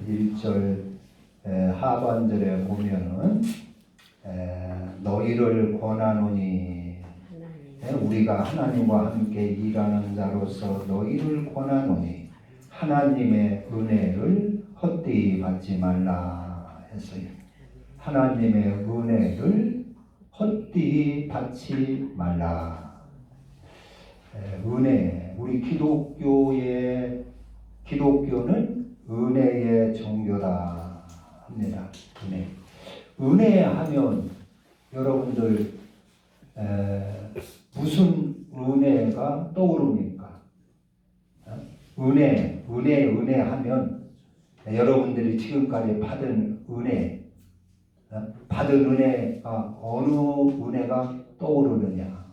1절 하반절에 보면은 너희를 권하노니 우리가 하나님과 함께 일하는 자로서 너희를 권하노니 하나님의 은혜를 헛되이 받지 말라 했어요. 하나님의 은혜를 헛되이 받지 말라. 은혜, 우리 기독교는 은혜의 종교다 합니다. 은혜하면 여러분들 무슨 은혜가 떠오릅니까? 은혜하면 여러분들이 지금까지 받은 은혜가 어느 은혜가 떠오르느냐?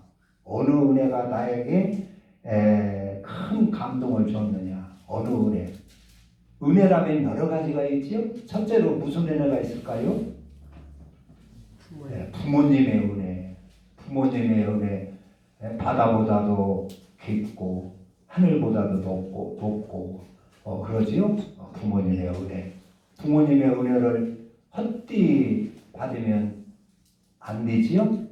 어느 은혜가 나에게 큰 감동을 줬느냐? 어느 은혜? 은혜라면 여러 가지가 있지요. 첫째로 무슨 은혜가 있을까요? 부모님의 은혜. 부모님의 은혜. 바다보다도 깊고 하늘보다도 높고 그러지요. 부모님의 은혜. 부모님의 은혜를 헛되이 받으면 안 되지요.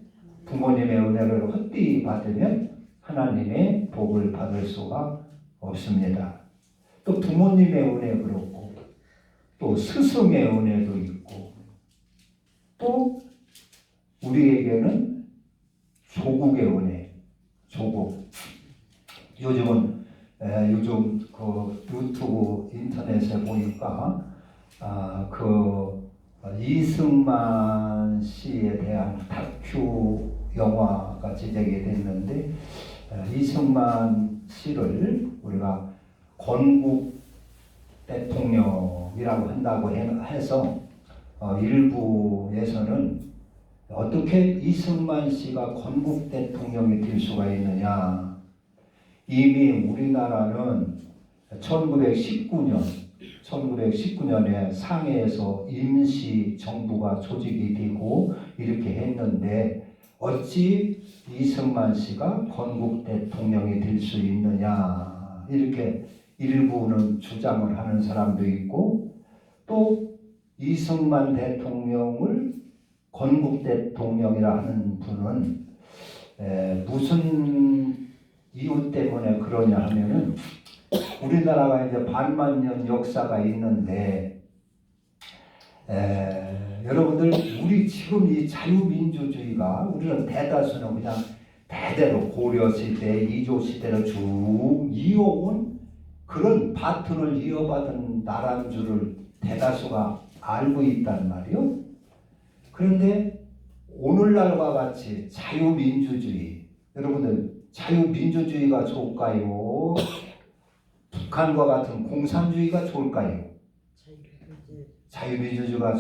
부모님의 은혜를 헛되이 받으면 하나님의 복을 받을 수가 없습니다. 또 부모님의 은혜 그렇고 또 스승의 은혜도 있고 또 우리에게는 조국의 은혜, 조국. 요즘 그 유튜브 인터넷에 보니까 이승만 씨에 대한 다큐 영화가 제작이 됐는데 이승만 씨를 우리가 건국 대통령이라고 한다고 해서 일부에서는 어떻게 이승만 씨가 건국 대통령이 될 수가 있느냐. 이미 우리나라는 1919년에 상해에서 임시 정부가 조직이 되고 이렇게 했는데 어찌 이승만 씨가 건국 대통령이 될 수 있느냐. 이렇게 일부는 주장을 하는 사람도 있고 또 이승만 대통령을 건국 대통령이라 하는 분은 무슨 이유 때문에 그러냐 하면은 우리나라가 이제 반만년 역사가 있는데 여러분들 우리 지금 이 자유민주주의가 우리는 대다수는 그냥 대대로 고려시대, 이조시대로 쭉 이어온 그런 바톤을 이어받은 나라인 줄을 대다수가 알고 있단 말이요. 그런데 오늘날과 같이 자유민주주의, 여러분들 자유민주주의가 좋을까요? 북한과 같은 공산주의가 좋을까요? 자유민주주의가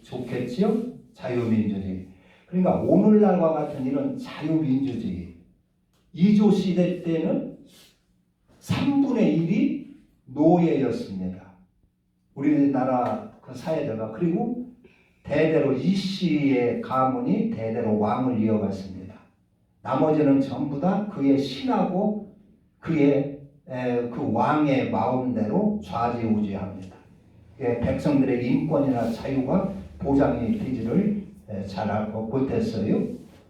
좋겠지요? 자유민주주의. 그러니까 오늘날과 같은 이런 자유민주주의, 이조시대 때는 3분의 1이 노예였습니다. 우리나라 그 사회자가. 그리고 대대로 이씨의 가문이 대대로 왕을 이어갔습니다. 나머지는 전부 다 그의 신하고 그의 그 왕의 마음대로 좌지우지합니다. 백성들의 인권이나 자유가 보장이 되지를 잘 못했어요.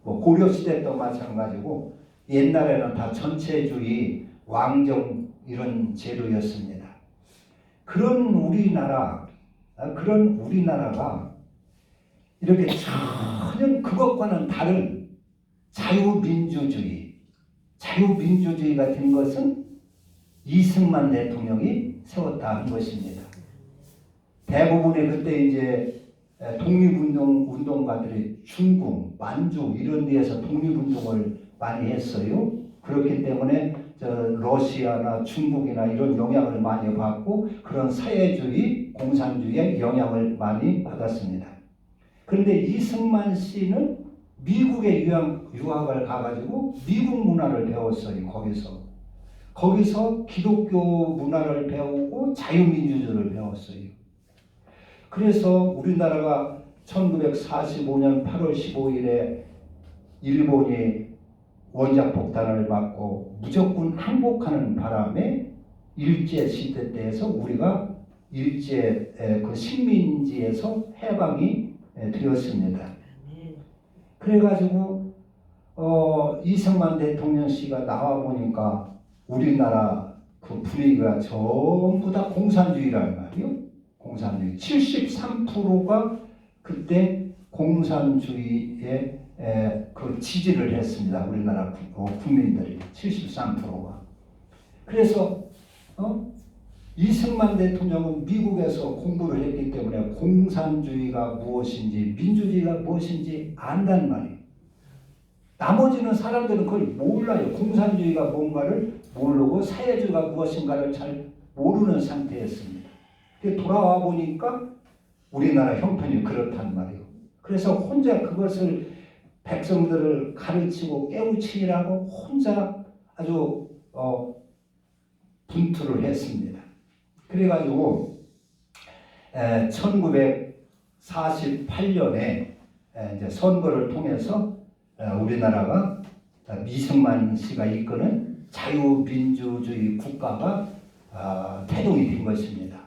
고려시대 때도 마찬가지고 옛날에는 다 전체주의, 왕정 이런 제도였습니다. 그런 우리나라가 이렇게 전혀 그것과는 다른 자유민주주의가 된 것은 이승만 대통령이 세웠다 한 것입니다. 대부분의 그때 이제 독립운동가들이 중국, 만주 이런 데에서 독립운동을 많이 했어요. 그렇기 때문에 러시아나 중국이나 이런 영향을 많이 받고 그런 사회주의, 공산주의의 영향을 많이 받았습니다. 그런데 이승만 씨는 미국에 유학을 가가지고 미국 문화를 배웠어요. 거기서 기독교 문화를 배우고 자유민주주의를 배웠어요. 그래서 우리나라가 1945년 8월 15일에 일본이 원자폭탄을 맞고 무조건 항복하는 바람에 일제 시대 때에서 우리가 일제 그 식민지에서 해방이 되었습니다. 그래가지고 이승만 대통령 씨가 나와 보니까 우리나라 그 분위기가 전부 다 공산주의란 말이요. 공산주의. 73%가 그때 공산주의에 그 지지를 했습니다. 우리나라 국민들이 73%가. 그래서 이승만 대통령은 미국에서 공부를 했기 때문에 공산주의가 무엇인지 민주주의가 무엇인지 안단 말이에요. 나머지는 사람들은 거의 몰라요. 공산주의가 뭔가를 모르고 사회주의가 무엇인가를 잘 모르는 상태였습니다. 돌아와 보니까 우리나라 형편이 그렇단 말이에요. 그래서 혼자 그것을 백성들을 가르치고 깨우치라고 혼자 아주 분투를 했습니다. 그래가지고 1948년에 이제 선거를 통해서 우리나라가 이승만 씨가 이끄는 자유민주주의 국가가 태동이 된 것입니다.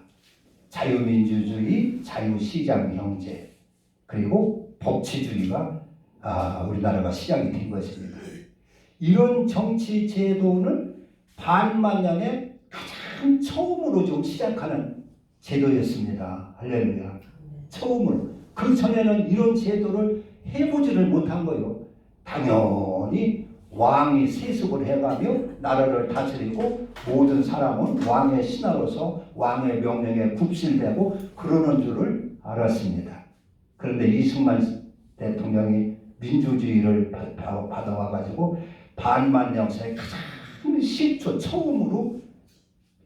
자유민주주의, 자유시장경제, 그리고 법치주의가 우리나라가 시작이 된 것입니다. 이런 정치 제도는 반만년에 가장 처음으로 좀 시작하는 제도였습니다. 할렐루야. 처음으로. 그 전에는 이런 제도를 해보지를 못한 거예요. 당연히 왕이 세습을 해가며 나라를 다스리고 모든 사람은 왕의 신하로서 왕의 명령에 굽실대고 그러는 줄을 알았습니다. 그런데 이승만 대통령이 민주주의를 받아와가지고 반만 역사의 가장 시초 처음으로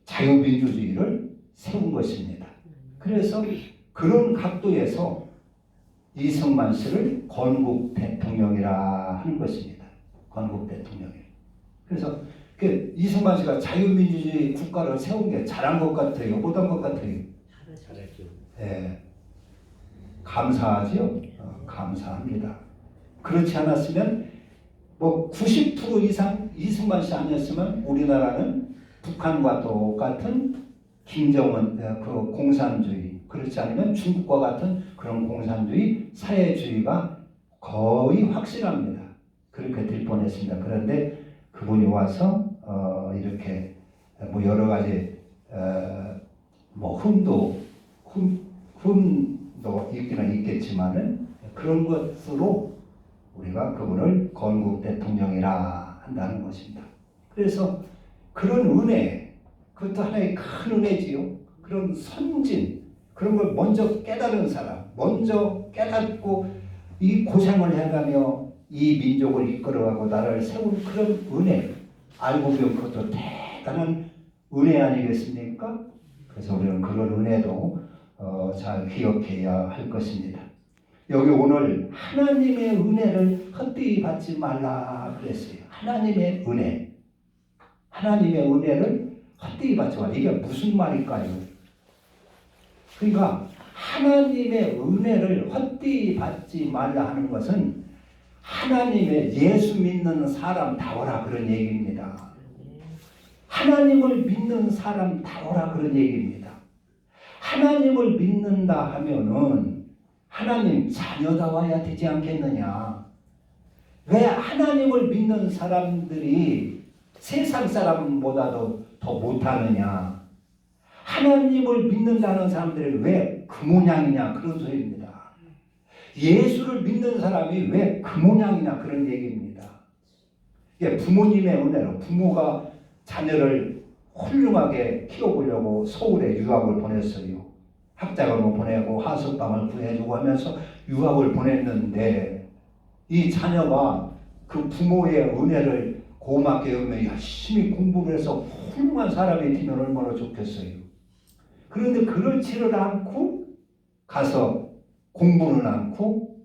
자유민주주의를 세운 것입니다. 그래서 그런 각도에서 이승만 씨를 건국 대통령이라 하는 것입니다. 건국 대통령이. 그래서 이승만 씨가 자유민주주의 국가를 세운 게 잘한 것 같아요? 못한 것 같아요? 잘했죠. 예. 감사하죠? 감사합니다. 그렇지 않았으면 뭐 90% 이상 이승만 씨 아니었으면 우리나라는 북한과 똑같은 김정은 그 공산주의, 그렇지 않으면 중국과 같은 그런 공산주의 사회주의가 거의 확실합니다. 그렇게 될 뻔했습니다. 그런데 그분이 와서 이렇게 뭐 여러 가지 뭐 흠도 있기는 있겠지만은 그런 것으로 우리가 그분을 건국 대통령이라 한다는 것입니다. 그래서 그런 은혜, 그것도 하나의 큰 은혜지요. 그런 선진, 그런 걸 먼저 깨달은 사람, 먼저 깨닫고 이 고생을 해가며 이 민족을 이끌어가고 나라를 세운 그런 은혜, 알고 보면 그것도 대단한 은혜 아니겠습니까? 그래서 우리는 그런 은혜도 잘 기억해야 할 것입니다. 여기 오늘 하나님의 은혜를 헛되이 받지 말라 그랬어요. 하나님의 은혜. 하나님의 은혜를 헛되이 받지 말라. 이게 무슨 말일까요? 그러니까 하나님의 은혜를 헛되이 받지 말라 하는 것은 하나님의 예수 믿는 사람다워라 그런 얘기입니다. 하나님을 믿는 사람다워라 그런 얘기입니다. 하나님을 믿는다 하면은 하나님 자녀다워야 되지 않겠느냐. 왜 하나님을 믿는 사람들이 세상 사람보다도 더 못하느냐. 하나님을 믿는다는 사람들이 왜 그 모양이냐 그런 소리입니다. 예수를 믿는 사람이 왜 그 모양이냐 그런 얘기입니다. 이게 부모님의 은혜로 부모가 자녀를 훌륭하게 키워보려고 서울에 유학을 보냈어요. 학자금을 보내고 하숙방을 구해주고 하면서 유학을 보냈는데 이 자녀가 그 부모의 은혜를 고맙게 여기며 열심히 공부를 해서 훌륭한 사람이 되면 얼마나 좋겠어요. 그런데 그렇지를 않고 가서 공부는 않고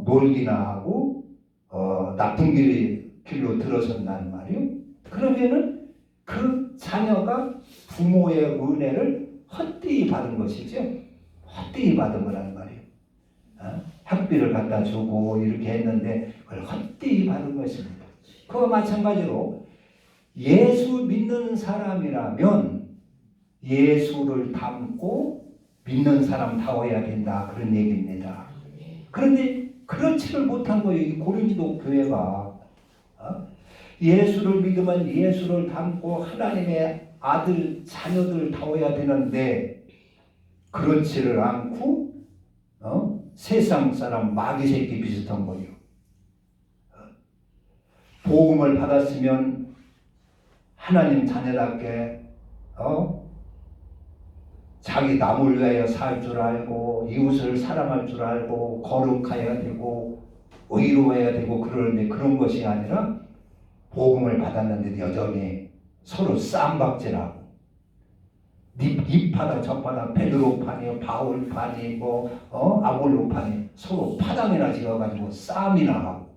놀기나 하고 나쁜 길로 들어선단 말이에요. 그러면은 그 자녀가 부모의 은혜를 헛되이 받은 것이죠. 헛되이 받은 거라는 말이에요. 학비를 갖다 주고 이렇게 했는데 그걸 헛되이 받은 것입니다. 그와 마찬가지로 예수 믿는 사람이라면 예수를 닮고 믿는 사람 다워야 된다 그런 얘기입니다. 그런데 그렇지를 못한 거예요. 이 고린도 교회가 예수를 믿으면 예수를 닮고 하나님의 아들 자녀들 다워야 되는데 그렇지를 않고 세상 사람 마귀 새끼 비슷한 거예요. 복음을 받았으면 하나님 자녀답게 자기 남을 위하여 살 줄 알고 이웃을 사랑할 줄 알고 거룩해야 되고 의로워야 되고 그러는데 그런 것이 아니라 복음을 받았는데 여전히 서로 쌈박질하고 이파나 저파나 베드로파니 바울파니 아볼로파니 서로 파당이나 지어가지고 싸움이나 하고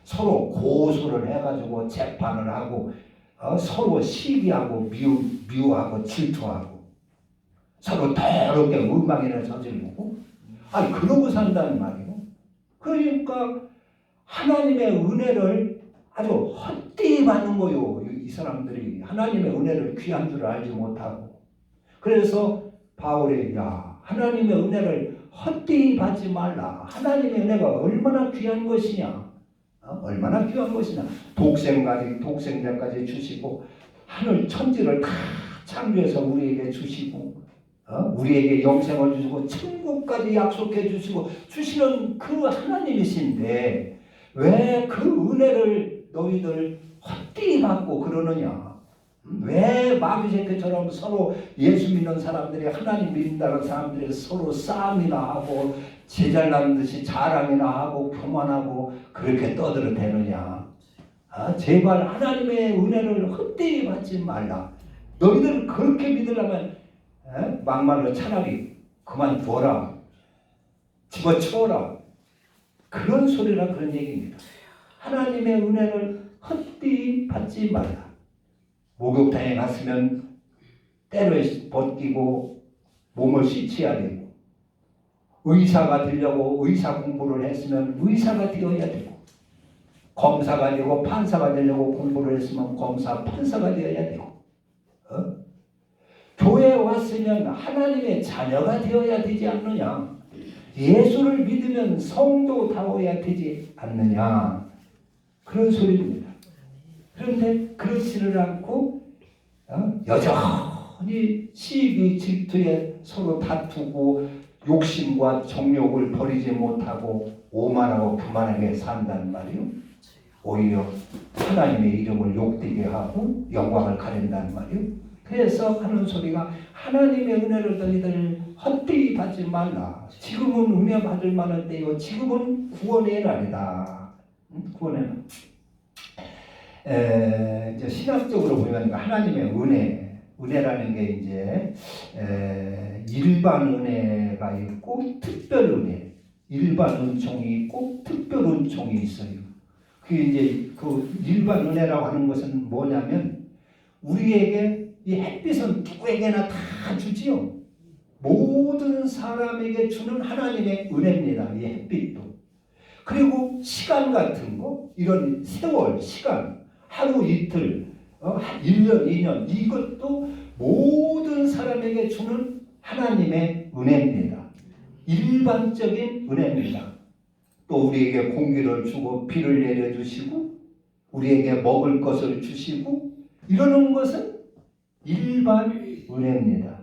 서로 고소를 해가지고 재판을 하고 서로 시기하고 미워하고 질투하고 서로 더럽게 음악이나 저지르고 그러고 산다는 말이에요. 그러니까 하나님의 은혜를 아주 헛되이 받는 거요. 이 사람들이 하나님의 은혜를 귀한 줄 알지 못하고 그래서 바울이 하나님의 은혜를 헛되이 받지 말라. 하나님의 은혜가 얼마나 귀한 것이냐. 얼마나 귀한 것이냐. 독생자까지 주시고 하늘 천지를 다 창조해서 우리에게 주시고 우리에게 영생을 주시고 천국까지 약속해 주시고 주시는 그 하나님이신데 왜 그 은혜를 너희들 헛되이 받고 그러느냐. 왜 마귀새끼처럼 서로 예수 믿는 사람들이 하나님 믿는다는 사람들이 서로 싸움이나 하고 제잘나는 듯이 자랑이나 하고 교만하고 그렇게 떠들어대느냐. 제발 하나님의 은혜를 헛되이 받지 말라. 너희들 그렇게 믿으려면 막말로 차라리 그만두어라. 집어치워라. 그런 소리라 그런 얘기입니다. 하나님의 은혜를 헛되이 받지 말라. 목욕탕에 갔으면 때를 벗기고 몸을 씻어야 되고 의사가 되려고 의사 공부를 했으면 의사가 되어야 되고 검사가 되고 판사가 되려고 공부를 했으면 검사 판사가 되어야 되고 교회에 왔으면 하나님의 자녀가 되어야 되지 않느냐. 예수를 믿으면 성도다워야 되지 않느냐. 그런 소리입니다. 그런데 그렇지를 않고 여전히 시기 질투에 서로 다투고 욕심과 정욕을 버리지 못하고 오만하고 교만하게 산단 말이에요. 오히려 하나님의 이름을 욕되게 하고 영광을 가린단 말이에요. 그래서 하는 소리가 하나님의 은혜를 너희들 헛되이 받지 말라. 지금은 은혜 받을 만한 때요. 지금은 구원의 날이다. 구원의 날. 이제 신학적으로 보면 하나님의 은혜라는 게 이제 일반 은혜가 있고 특별 은혜, 일반 은총이 있고 특별 은총이 있어요. 그게 이제 그 일반 은혜라고 하는 것은 뭐냐면 우리에게 이 햇빛은 누구에게나 다 주지요. 모든 사람에게 주는 하나님의 은혜입니다. 이 햇빛도. 그리고 시간 같은 거, 이런 세월, 시간, 하루 이틀, 1년, 2년 이것도 모든 사람에게 주는 하나님의 은혜입니다. 일반적인 은혜입니다. 또 우리에게 공기를 주고 비를 내려주시고 우리에게 먹을 것을 주시고 이러는 것은 일반 은혜입니다.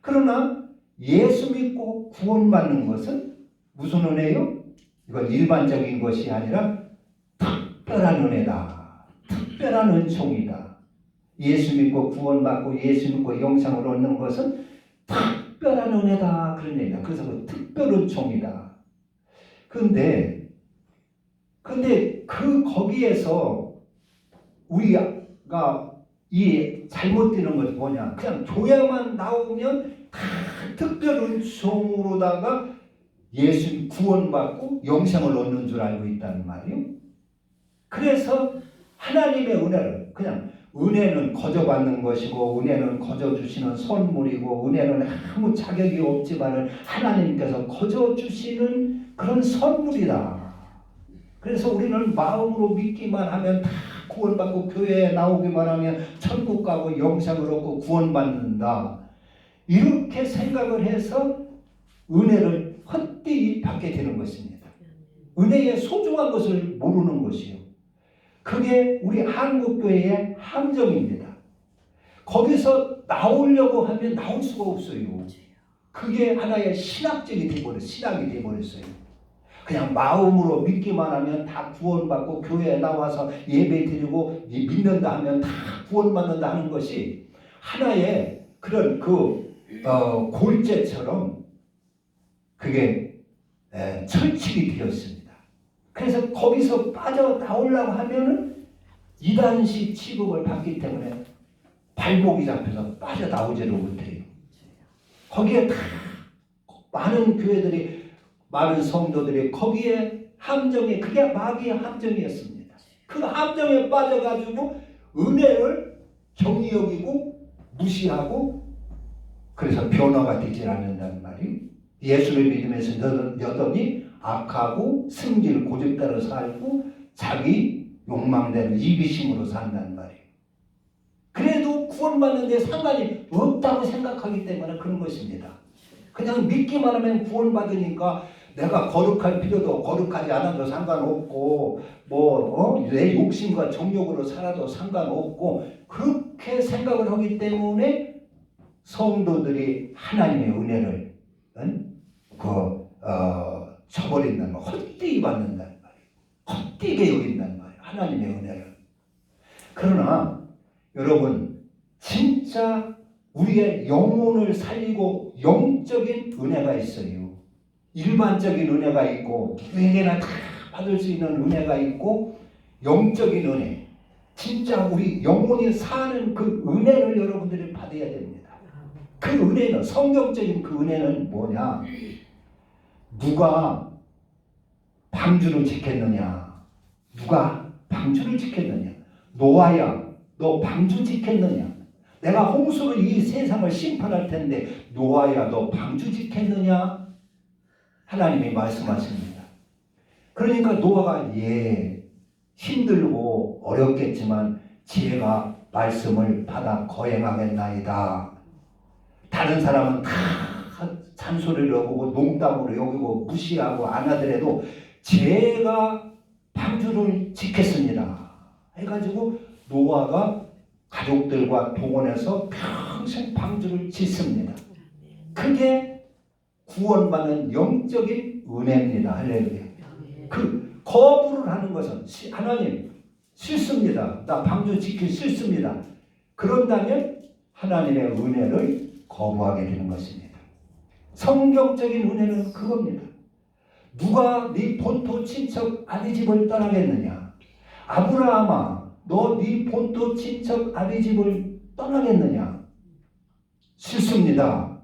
그러나 예수 믿고 구원받는 것은 무슨 은혜요? 이건 일반적인 것이 아니라 특별한 은혜다. 특별한 은총이다. 예수 믿고 구원받고 예수 믿고 영생을 얻는 것은 특별한 은혜다. 그런 얘기다. 그래서 그 특별 은총이다. 근데 거기에서 우리가 이 잘못되는 것이 뭐냐? 그냥 교회만 나오면 다 특별 은총으로다가 예수 구원받고 영생을 얻는 줄 알고 있다는 말이에요. 그래서 하나님의 은혜를 그냥 은혜는 거저 받는 것이고 은혜는 거저 주시는 선물이고 은혜는 아무 자격이 없지만 하나님께서 거저 주시는 그런 선물이다. 그래서 우리는 마음으로 믿기만 하면 다 구원받고 교회에 나오기만 하면 천국 가고 영생을 얻고 구원받는다. 이렇게 생각을 해서 은혜를 헛되이 받게 되는 것입니다. 은혜의 소중한 것을 모르는 것이요. 그게 우리 한국교회의 함정입니다. 거기서 나오려고 하면 나올 수가 없어요. 그게 하나의 신학이 되어버렸어요. 그냥 마음으로 믿기만 하면 다 구원받고 교회에 나와서 예배 드리고 믿는다 하면 다 구원받는다 하는 것이 하나의 그런 골재처럼 그게 철칙이 되었습니다. 그래서 거기서 빠져나오려고 하면은 이단식 취급을 받기 때문에 발목이 잡혀서 빠져나오지를 못해요. 거기에 다 많은 교회들이, 많은 성도들이 거기에 함정에, 그게 마귀의 함정이었습니다. 그 함정에 빠져가지고 은혜를 경히 여기고 무시하고, 그래서 변화가 되지 않는다는 말이, 예수를 믿으면서 여전히 악하고 승질 고집대로 살고 자기 욕망대로 이기심으로 산다는 말이에요. 그래도 구원받는 데 상관이 없다고 생각하기 때문에 그런 것입니다. 그냥 믿기만 하면 구원받으니까 내가 거룩할 필요도, 거룩하지 않아도 상관없고 내 욕심과 정욕으로 살아도 상관없고, 그렇게 생각을 하기 때문에 성도들이 하나님의 은혜를 저버린다는 말, 헛되이 받는다는 말이에요. 헛되게 여긴다는 말이에요. 하나님의 은혜를. 그러나 여러분, 진짜 우리의 영혼을 살리고 영적인 은혜가 있어요. 일반적인 은혜가 있고 누구에게나 다 받을 수 있는 은혜가 있고, 영적인 은혜, 진짜 우리 영혼이 사는 그 은혜를 여러분들이 받아야 됩니다. 그 은혜는, 성경적인 그 은혜는 뭐냐? 누가 방주를 지켰느냐? 누가 방주를 지켰느냐? 노아야, 너 방주 지켰느냐? 내가 홍수로 이 세상을 심판할 텐데 노아야, 너 방주 지켰느냐? 하나님이 말씀하십니다. 그러니까 노아가 힘들고 어렵겠지만 지혜가 말씀을 받아 거행하겠나이다. 다른 사람은 다 잔소리를 하고 농담으로 여기고 무시하고 안 하더라도 제가 방주를 지켰습니다 해가지고 노아가 가족들과 동원해서 평생 방주를 짓습니다. 그게 구원받는 영적인 은혜입니다. 할렐루야. 그 거부를 하는 것은, 하나님 싫습니다, 나 방주 지키기 싫습니다, 그런다면 하나님의 은혜를 거부하게 되는 것입니다. 성경적인 은혜는 그겁니다. 누가 네 본토 친척 아비 집을 떠나겠느냐? 아브라함아, 너 네 본토 친척 아비 집을 떠나겠느냐? 싫습니다.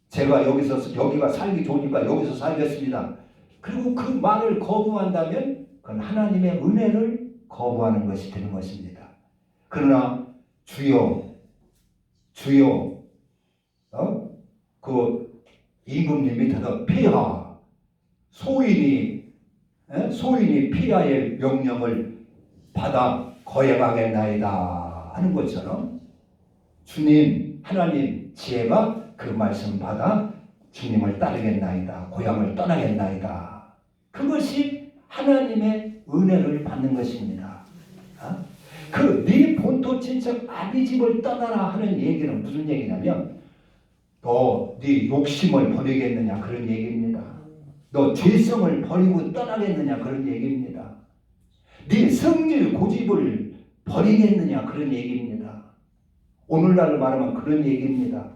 제가 여기가 살기 좋으니까 여기서 살겠습니다. 그리고 그 말을 거부한다면 그건 하나님의 은혜를 거부하는 것이 되는 것입니다. 그러나 주여 그 임금님 밑에서 폐하, 소인이 폐하의 명령을 받아 거행하겠나이다 하는 것처럼, 주님 하나님 지혜가 그 말씀 받아 주님을 따르겠나이다, 고향을 떠나겠나이다. 그것이 하나님의 은혜를 받는 것입니다. 그 네 본토 친척 아비 집을 떠나라 하는 얘기는 무슨 얘기냐면, 너 네 욕심을 버리겠느냐 그런 얘기입니다. 너 죄성을 버리고 떠나겠느냐 그런 얘기입니다. 네 성질 고집을 버리겠느냐 그런 얘기입니다. 오늘날로 말하면 그런 얘기입니다.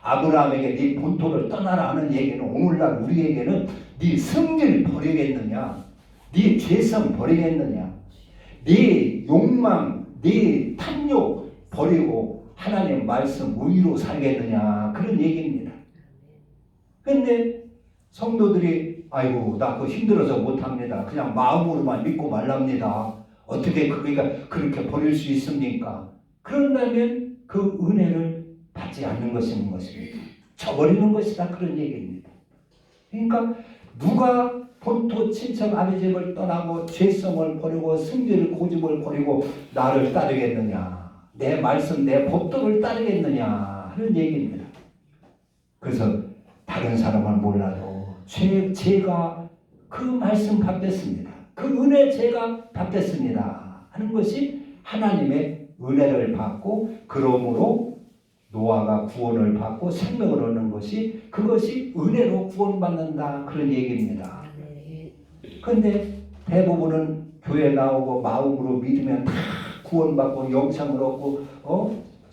아브라함에게 네 본토를 떠나라 하는 얘기는 오늘날 우리에게는 네 성질 버리겠느냐, 네 죄성 버리겠느냐, 네 욕망, 네 탐욕 버리고 하나님 말씀 의로 살겠느냐 그런 얘기입니다. 그런데 성도들이 아이고 나 그거 힘들어서 못합니다, 그냥 마음으로만 믿고 말랍니다, 어떻게 그러니까 그렇게 버릴 수 있습니까? 그런다면 그 은혜를 받지 않는 것입니다. 저버리는 것이다 그런 얘기입니다. 그러니까 누가 본토 친척 아비 집을 떠나고 죄성을 버리고 승질 고집을 버리고 나를 따르겠느냐, 내 말씀 내 법도를 따르겠느냐 하는 얘기입니다. 그래서 다른 사람은 몰라도 제가 그 말씀 받겠습니다, 그 은혜 제가 받겠습니다 하는 것이 하나님의 은혜를 받고, 그러므로 노아가 구원을 받고 생명을 얻는 것이, 그것이 은혜로 구원받는다 그런 얘기입니다. 그런데 대부분은 교회 나오고 마음으로 믿으면 다 구원받고 영생을 얻고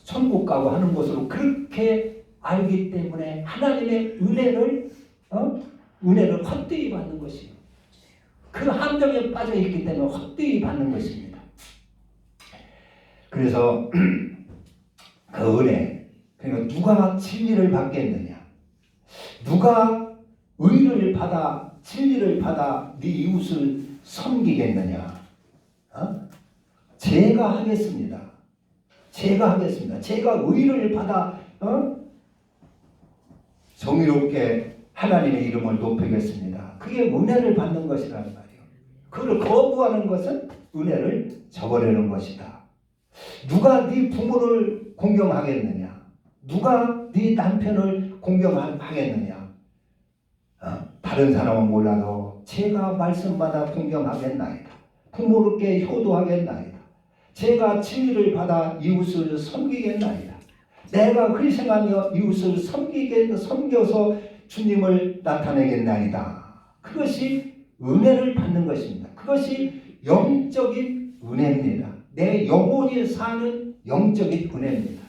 천국 가고 하는 것으로 그렇게 알기 때문에 하나님의 은혜를 헛되이 받는 것이에요. 그 함정에 빠져 있기 때문에 헛되이 받는 것입니다. 그래서 그 은혜, 그러니까 누가 진리를 받겠느냐, 누가 의를 받아 진리를 받아 네 이웃을 섬기겠느냐? 제가 하겠습니다. 제가 하겠습니다. 제가 의를 받아 정의롭게 하나님의 이름을 높이겠습니다. 그게 은혜를 받는 것이란 말이에요. 그걸 거부하는 것은 은혜를 저버리는 것이다. 누가 네 부모를 공경하겠느냐? 누가 네 남편을 공경하겠느냐? 다른 사람은 몰라도 제가 말씀받아 공경하겠나이다. 부모께 효도하겠나이다. 제가 진리를 받아 이웃을 섬기겠나이다. 내가 희생하며 이웃을 섬겨서 주님을 나타내겠나이다. 그것이 은혜를 받는 것입니다. 그것이 영적인 은혜입니다. 내 영혼이 사는 영적인 은혜입니다.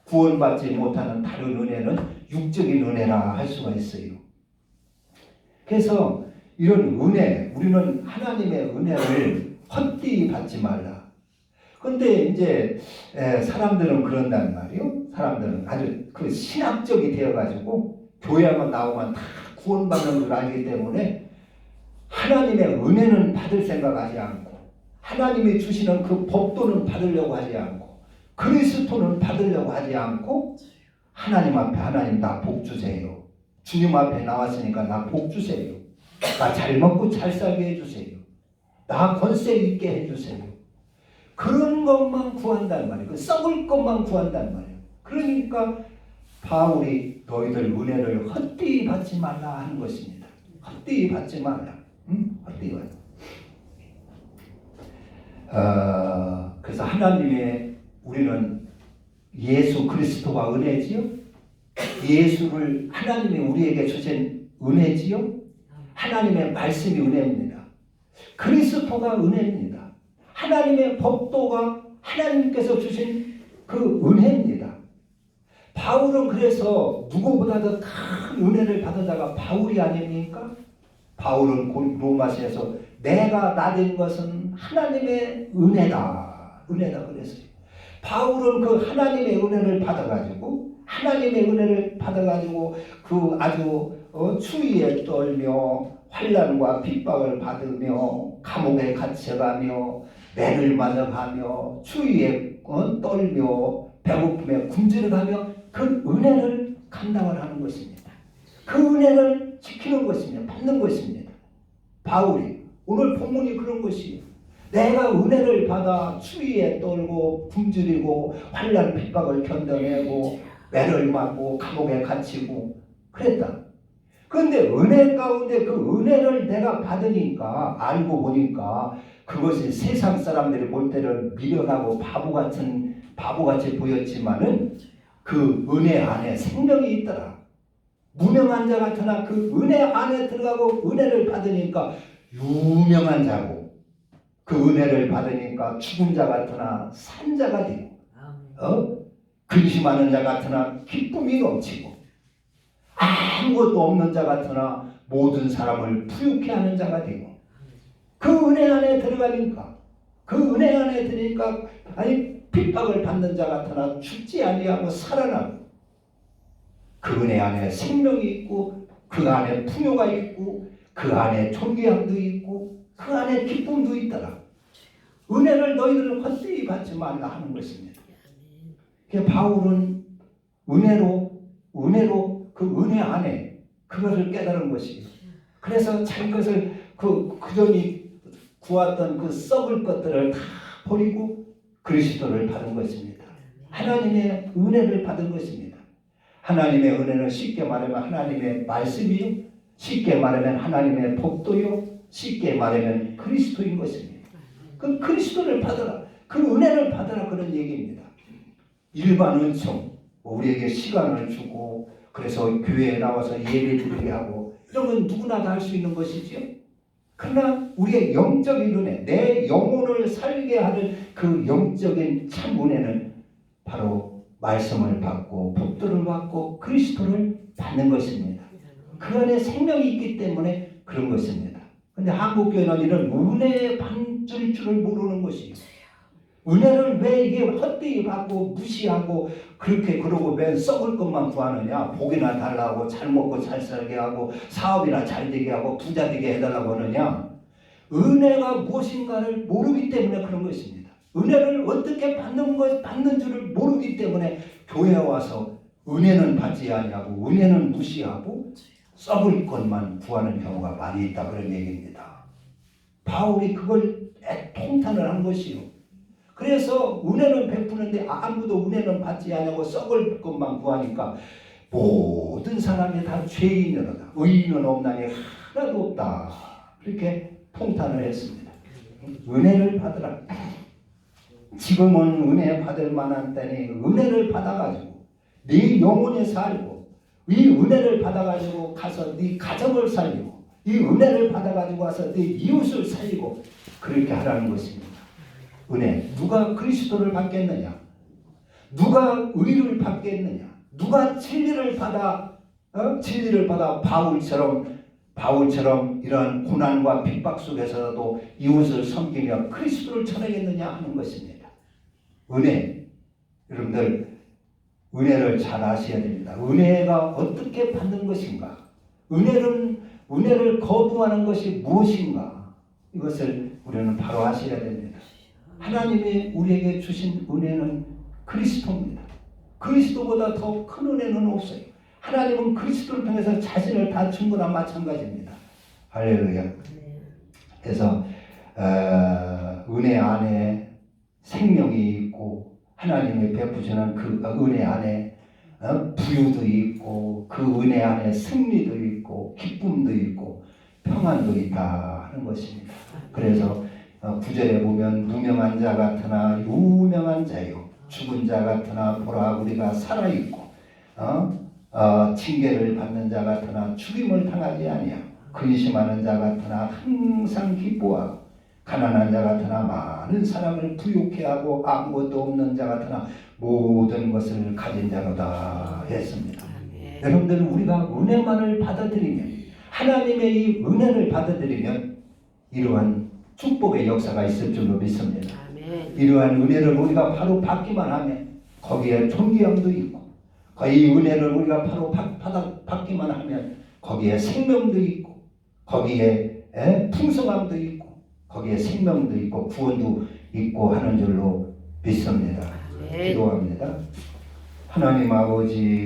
구원받지 못하는 다른 은혜는 육적인 은혜라 할 수가 있어요. 그래서 이런 은혜, 우리는 하나님의 은혜를 헛되이 받지 말라. 그런데 이제 사람들은 그런단 말이에요. 사람들은 아주 그 신학적이 되어가지고 교회만 나오면 다 구원받는 줄 알기 때문에 하나님의 은혜는 받을 생각하지 않고, 하나님이 주시는 그 법도는 받으려고 하지 않고, 그리스도는 받으려고 하지 않고, 하나님 앞에 하나님 나 복 주세요. 주님 앞에 나왔으니까 나 복 주세요. 나 잘 먹고 잘 살게 해주세요. 나 권세 있게 해주세요. 그런 것만 구한단 말이에요. 그 썩을 것만 구한단 말이에요. 그러니까 바울이 너희들 은혜를 헛되이 받지 말라 하는 것입니다. 헛되이 받지 말라. 헛되이 받지. 그래서 하나님의, 우리는 예수 그리스도가 은혜지요. 예수를 하나님이 우리에게 주신 은혜지요. 하나님의 말씀이 은혜입니다. 그리스도가 은혜입니다. 하나님의 법도가 하나님께서 주신 그 은혜입니다. 바울은 그래서 누구보다도 큰 은혜를 받으다가 바울이 아닙니까? 바울은 로마서에서 내가 나된 것은 하나님의 은혜다. 은혜다 그랬어요. 바울은 그 하나님의 은혜를 받아가지고, 그 아주 추위에 떨며 환난과 핍박을 받으며 감옥에 갇혀가며 매를 맞아가며 추위에 떨며 배고픔에 굶주려가며 그 은혜를 감당을 하는 것입니다. 그 은혜를 지키는 것입니다. 받는 것입니다. 바울이 오늘 본문이 그런 것이에요. 내가 은혜를 받아 추위에 떨고 굶주리고 환난 핍박을 견뎌내고 매를 맞고 감옥에 갇히고 그랬다. 그런데 은혜 가운데 그 은혜를 내가 받으니까, 알고 보니까 그것이 세상 사람들이 볼 때는 미련하고 바보같이 보였지만은 그 은혜 안에 생명이 있더라. 무명한 자 같으나 그 은혜 안에 들어가고 은혜를 받으니까 유명한 자고, 그 은혜를 받으니까 죽은 자 같으나 산 자가 되고, 근심하는 자 같으나 기쁨이 넘치고, 아무것도 없는 자 같으나 모든 사람을 부유케 하는 자가 되고, 그 은혜 안에 들어가니까, 그 은혜 안에 들으니까 핍박을 받는 자 같으나 죽지 아니하고 살아나고, 그 은혜 안에 생명이 있고, 그 안에 풍요가 있고, 그 안에 존귀함도 있고, 그 안에 기쁨도 있더라. 은혜를 너희들은 헛되이 받지 말라 하는 것입니다. 바울은 은혜로 그 은혜 안에 그것을 깨달은 것이에요. 그래서 자기 것을 그전이 구웠던 그 썩을 것들을 다 버리고 그리스도를 받은 것입니다. 하나님의 은혜를 받은 것입니다. 하나님의 은혜는 쉽게 말하면 하나님의 말씀이요, 쉽게 말하면 하나님의 법도요, 쉽게 말하면 그리스도인 것입니다. 그 그리스도를 받아라, 그 은혜를 받아라, 그런 얘기입니다. 일반 은총, 우리에게 시간을 주고 그래서 교회에 나와서 예배드리게 하고 이런 건 누구나 다 할 수 있는 것이지요. 그러나 우리의 영적인 은혜, 내 영혼을 살게 하는 그 영적인 참 은혜는 바로 말씀을 받고 법도를 받고 그리스도를 받는 것입니다. 그 안에 생명이 있기 때문에 그런 것입니다. 그런데 한국교회는 이런 은혜에 받을 줄을 모르는 것이에요. 은혜를 왜 이게 헛되이 받고 무시하고 그렇게 그러고 왜 썩을 것만 구하느냐, 복이나 달라고 잘 먹고 잘 살게 하고 사업이나 잘 되게 하고 부자 되게 해달라고 하느냐, 은혜가 무엇인가를 모르기 때문에 그런 것입니다. 은혜를 어떻게 받는 줄을 모르기 때문에 교회에 와서 은혜는 받지 아니하고 은혜는 무시하고 썩을 것만 구하는 경우가 많이 있다, 그런 얘기입니다. 바울이 그걸 통탄을 한 것이요. 그래서 은혜는 베푸는데 아무도 은혜는 받지 않고 썩을 것만 구하니까 모든 사람이 다 죄인이로다, 의인은 없나니 하나도 없다, 그렇게 통탄을 했습니다. 은혜를 받으라. 지금은 은혜 받을 만한 때니 은혜를 받아가지고 네 영혼이 살고, 이 은혜를 받아가지고 가서 네 가정을 살리고, 이 은혜를 받아가지고 와서 네 이웃을 살리고, 그렇게 하라는 것입니다. 은혜. 누가 그리스도를 받겠느냐? 누가 의를 받겠느냐? 누가 진리를 받아 바울처럼 이러한 고난과 핍박 속에서도 이웃을 섬기며 그리스도를 전하겠느냐 하는 것입니다. 은혜. 여러분들 은혜를 잘 아셔야 됩니다. 은혜가 어떻게 받는 것인가? 은혜를 거부하는 것이 무엇인가? 이것을 우리는 바로 아셔야 됩니다. 하나님이 우리에게 주신 은혜는 그리스도입니다. 그리스도보다 더 큰 은혜는 없어요. 하나님은 그리스도를 통해서 자신을 다 준 거나 마찬가지입니다. 할렐루야. 그래서 은혜 안에 생명이 있고 하나님이 베푸시는 그 은혜 안에 부유도 있고 그 은혜 안에 승리도 있고 기쁨도 있고 평안도 있다 하는 것입니다. 그래서 9절에 보면 무명한 자 같으나 유명한 자요, 죽은 자 같으나 보라 우리가 살아있고 징계를 받는 자 같으나 죽임을 당하지 아니하고 근심하는 자 같으나 항상 기뻐하고 가난한 자 같으나 많은 사람을 부욕해 하고 아무것도 없는 자 같으나 모든 것을 가진 자로다 했습니다. 여러분들 우리가 은혜만을 받아들이면, 하나님의 이 은혜를 받아들이면 이러한 축복의 역사가 있을 줄로 믿습니다. 이러한 은혜를 우리가 바로 받기만 하면 거기에 존귀함도 있고, 이 은혜를 우리가 바로 받기만 하면 거기에 생명도 있고, 거기에 풍성함도 있고, 거기에 생명도 있고 구원도 있고 하는 줄로 믿습니다. 기도합니다. 하나님 아버지,